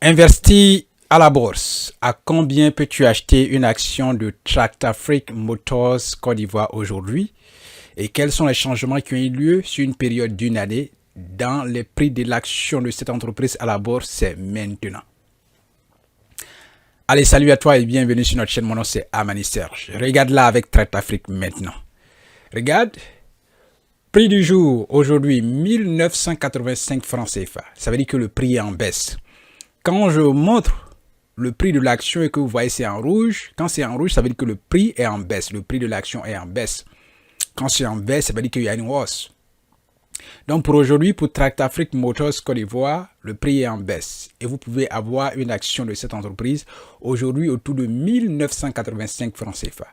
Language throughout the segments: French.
Investi à la bourse. À combien peux-tu acheter une action de Tractafric Motors Côte d'Ivoire aujourd'hui? Et quels sont les changements qui ont eu lieu sur une période d'une année dans les prix de l'action de cette entreprise à la bourse? C'est maintenant. Allez, salut à toi et bienvenue sur notre chaîne. Mon nom c'est Amani Serge. Regarde là avec Tractafric maintenant. Regarde. Prix du jour, aujourd'hui, 1985 francs CFA. Ça veut dire que le prix est en baisse. Quand je montre le prix de l'action et que vous voyez c'est en rouge, quand c'est en rouge, ça veut dire que le prix est en baisse. Le prix de l'action est en baisse. Quand c'est en baisse, ça veut dire qu'il y a une hausse. Donc pour aujourd'hui, pour Tractafric Motors Côte d'Ivoire, le prix est en baisse. Et vous pouvez avoir une action de cette entreprise aujourd'hui autour de 1985 francs CFA.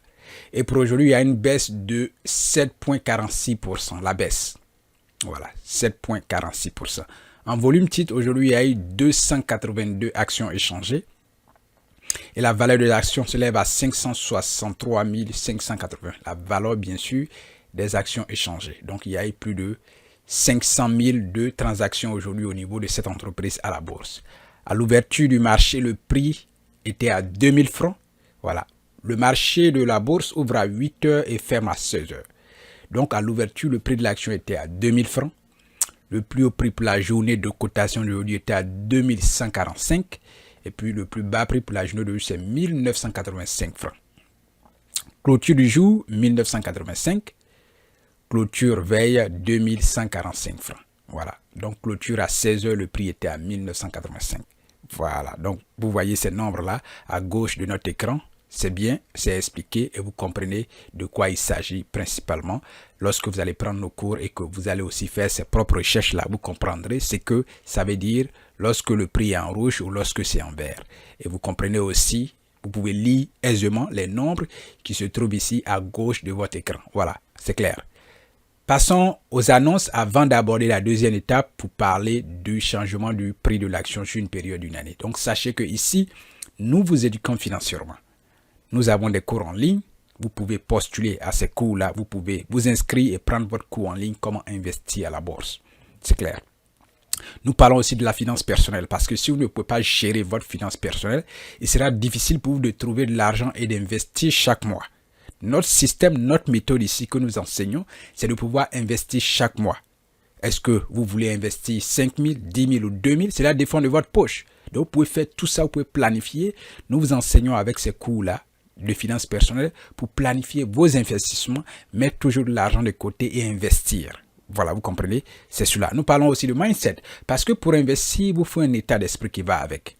Et pour aujourd'hui, il y a une baisse de 7,46%. La baisse. Voilà, 7,46%. En volume titre, aujourd'hui, il y a eu 282 actions échangées. Et la valeur de l'action s'élève à 563 580. La valeur, bien sûr, des actions échangées. Donc, il y a eu plus de 500 000 de transactions aujourd'hui au niveau de cette entreprise à la bourse. À l'ouverture du marché, le prix était à 2000 francs. Voilà. Le marché de la bourse ouvre à 8 heures et ferme à 16 heures. Donc, à l'ouverture, le prix de l'action était à 2000 francs. Le plus haut prix pour la journée de cotation d'aujourd'hui était à 2145. Et puis, le plus bas prix pour la journée d'aujourd'hui, c'est 1985 francs. Clôture du jour, 1985. Clôture veille, 2145 francs. Voilà. Donc, clôture à 16 heures, le prix était à 1985. Voilà. Donc, vous voyez ces nombres-là à gauche de notre écran. C'est bien, c'est expliqué et vous comprenez de quoi il s'agit principalement. Lorsque vous allez prendre nos cours et que vous allez aussi faire ces propres recherches-là, vous comprendrez ce que ça veut dire lorsque le prix est en rouge ou lorsque c'est en vert. Et vous comprenez aussi, vous pouvez lire aisément les nombres qui se trouvent ici à gauche de votre écran. Voilà, c'est clair. Passons aux annonces avant d'aborder la deuxième étape pour parler du changement du prix de l'action sur une période d'une année. Donc, sachez que ici, nous vous éduquons financièrement. Nous avons des cours en ligne. Vous pouvez postuler à ces cours-là. Vous pouvez vous inscrire et prendre votre cours en ligne. Comment investir à la bourse. C'est clair. Nous parlons aussi de la finance personnelle parce que si vous ne pouvez pas gérer votre finance personnelle, il sera difficile pour vous de trouver de l'argent et d'investir chaque mois. Notre système, notre méthode ici que nous enseignons, c'est de pouvoir investir chaque mois. Est-ce que vous voulez investir 5 000, 10 000 ou 2 000? Cela dépend de votre poche. Donc, vous pouvez faire tout ça, vous pouvez planifier. Nous vous enseignons avec ces cours-là de finances personnelles pour planifier vos investissements, mettre toujours de l'argent de côté et investir. Voilà, vous comprenez? C'est cela. Nous parlons aussi de mindset parce que pour investir, il vous faut un état d'esprit qui va avec.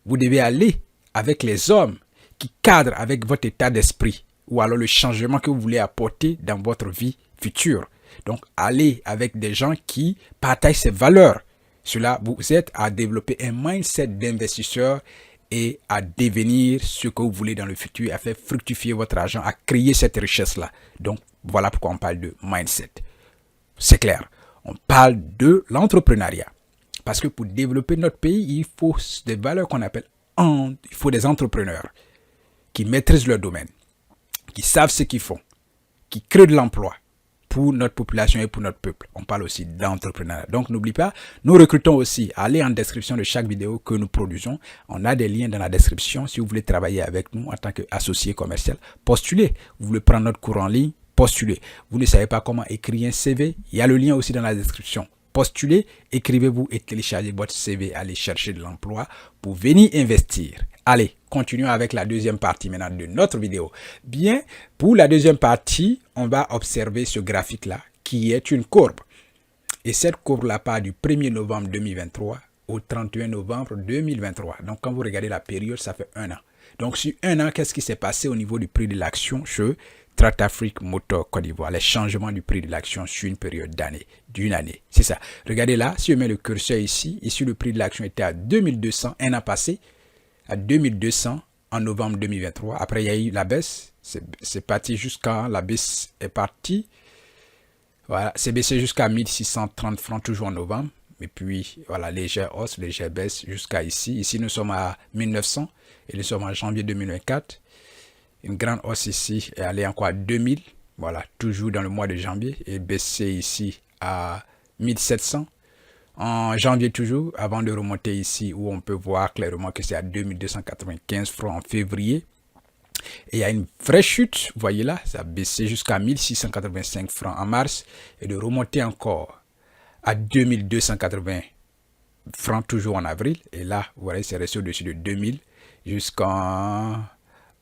Vous devez aller avec les hommes qui cadrent avec votre état d'esprit ou alors le changement que vous voulez apporter dans votre vie future. Donc, allez avec des gens qui partagent ces valeurs. Cela vous aide à développer un mindset d'investisseur et à devenir ce que vous voulez dans le futur, à faire fructifier votre argent, à créer cette richesse-là. Donc, voilà pourquoi on parle de mindset. C'est clair. On parle de l'entrepreneuriat. Parce que pour développer notre pays, il faut des valeurs qu'on appelle il faut des entrepreneurs qui maîtrisent leur domaine, qui savent ce qu'ils font, qui créent de l'emploi pour notre population et pour notre peuple. On parle aussi d'entrepreneuriat. Donc, n'oublie pas, nous recrutons aussi. Allez en description de chaque vidéo que nous produisons. On a des liens dans la description. Si vous voulez travailler avec nous en tant qu'associé commercial, postulez. Vous voulez prendre notre cours en ligne, postulez. Vous ne savez pas comment écrire un CV, il y a le lien aussi dans la description. Postulez, écrivez-vous et téléchargez votre CV. Allez chercher de l'emploi pour venir investir. Allez, continuons avec la deuxième partie maintenant de notre vidéo. Bien, pour la deuxième partie, on va observer ce graphique-là qui est une courbe. Et cette courbe-là part du 1er novembre 2023 au 31 novembre 2023. Donc, quand vous regardez la période, ça fait un an. Donc, sur un an, qu'est-ce qui s'est passé au niveau du prix de l'action chez Tractafric Motors Côte d'Ivoire? Les changements du prix de l'action sur une période d'une année. C'est ça. Regardez là, si je mets le curseur ici, le prix de l'action était à 2200 un an passé, à 2200 en novembre 2023. Après, il y a eu la baisse. C'est parti jusqu'à la baisse est partie. Voilà, c'est baissé jusqu'à 1630 francs toujours en novembre. Et puis, voilà, légère hausse, légère baisse jusqu'à ici. Ici, nous sommes à 1900 et nous sommes en janvier 2024. Une grande hausse ici est allée encore à 2000. Voilà, toujours dans le mois de janvier et baissé ici à 1700. en janvier toujours, avant de remonter ici où on peut voir clairement que c'est à 2295 francs en février. Et il y a une vraie chute, vous voyez là, ça a baissé jusqu'à 1685 francs en mars et de remonter encore à 2280 francs toujours en avril. Et là, vous voyez, c'est resté au-dessus de 2000 jusqu'en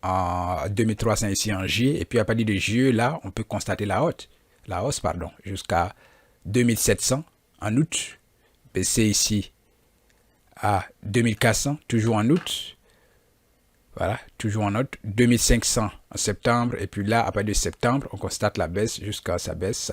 2300 ici en juillet. Et puis à partir de juillet, là, on peut constater la hausse, jusqu'à 2700 en août, baissé ici à 2400, toujours en août. Voilà, toujours en août, 2500 en septembre, et puis là, à partir de septembre, on constate la baisse jusqu'à ça baisse,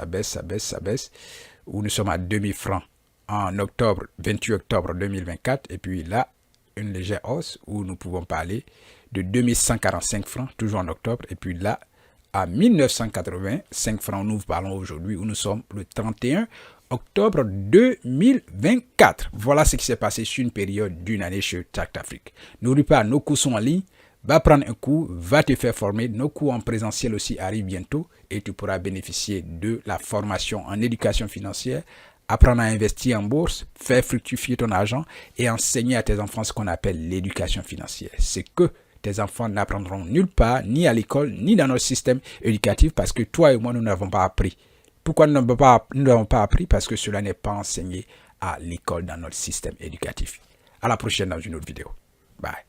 où nous sommes à 2000 francs en octobre, 28 octobre 2024, et puis là, une légère hausse où nous pouvons parler de 2145 francs, toujours en octobre, et puis là, à 1985 francs, nous parlons aujourd'hui, où nous sommes le 31 octobre 2024. Voilà ce qui s'est passé sur une période d'une année chez Tact Afrique. N'oublie pas, nos cours sont en ligne. Va prendre un cours, va te faire former. Nos cours en présentiel aussi arrivent bientôt et tu pourras bénéficier de la formation en éducation financière, apprendre à investir en bourse, faire fructifier ton argent et enseigner à tes enfants ce qu'on appelle l'éducation financière. C'est que tes enfants n'apprendront nulle part, ni à l'école, ni dans notre système éducatif parce que toi et moi, nous n'avons pas appris. Pourquoi nous n'avons pas appris? Parce que cela n'est pas enseigné à l'école dans notre système éducatif. À la prochaine dans une autre vidéo. Bye.